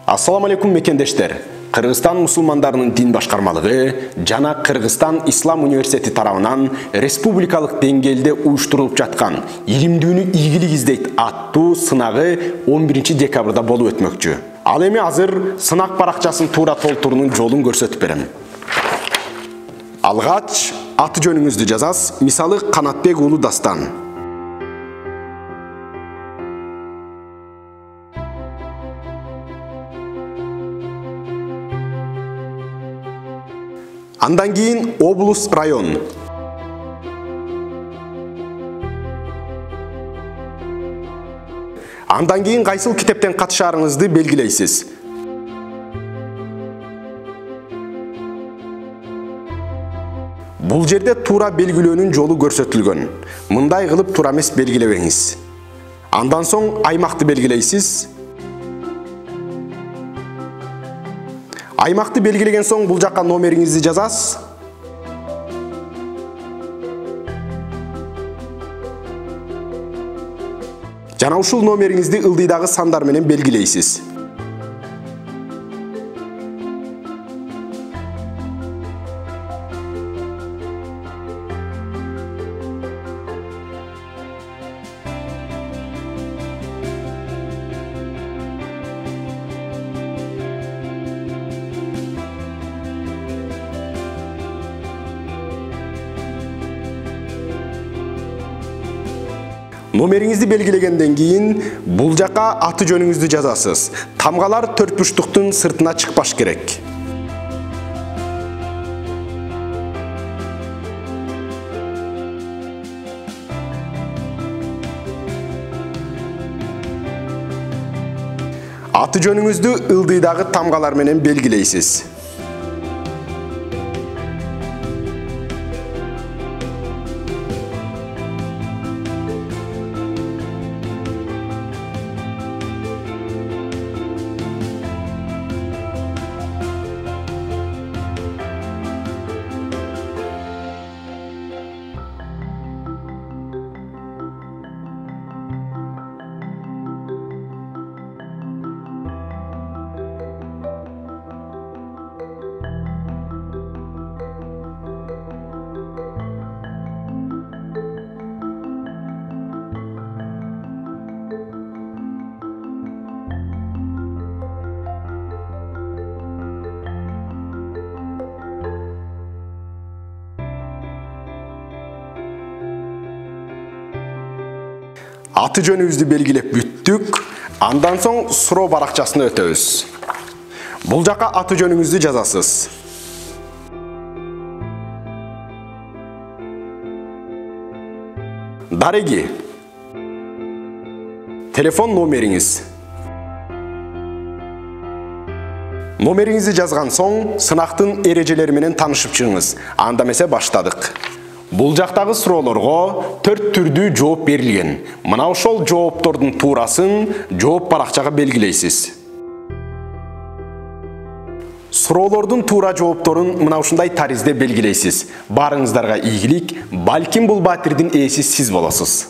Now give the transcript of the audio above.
Assalamu алейкум мекендештер. Кыргызстан мусулмандарынын дин башкармалыгы жана Кыргызстан Ислам университети тарабынан республикалык деңгээлде уюштурулуп жаткан илимдүүнү ийгилик издейт аттуу сынагы 11 декабрда болуп өтмөкчү. Ал эми азыр сынак баракчасын туура толтуруунун жолун көрсөтүп берем. Алгач аты жөнүңүздү жазасыз. Мисалы Канатбек уулу Дастан. Андан кийин облус район. Андан кийин кайсыл китептен катышарыңызды белгилейсиз. Бул жерде туура белгилөөнүн жолу көрсөтүлгөн. Мындай кылып туура эмес белгилебеңиз. Андан соң аймакты белгилейсиз. Аймакты белгилеген соң бул жакка номериңизди жазасыз. Жана ушул номериңизди ылдыйдагы сандар менен белгилейсиз. Номериңизди белгилегенден кийин бул жака аты жөнүңүздү жазасыз. Тамгалар 4 бурчтуктун сыртына чыкпаш керек. Аты жөнүңүздү ылдыйдагы тамгалар менен белгилейсиз. Аты жөнүбүздү белгилеп бүттүк. Андан соң суроо баракчасына өтөбүз. Бул жака аты жөнүңүздү жазасыз. Дареги. Телефон номериңиз. Номериңизди жазган соң сынактын эрежелери менен таанышып чыгыңыз. Анда эмесе баштадык. Бул жактагы суроолорго 4 түрдүү жооп берилген. Мына ошол жооптордун туурасын жооп баракчага белгилейсиз. Суроолордун туура жоопторун мына ушундай таризде белгилейсиз. Барыңыздарга ийгилик. Балким бул батирдин ээси сиз болосуз.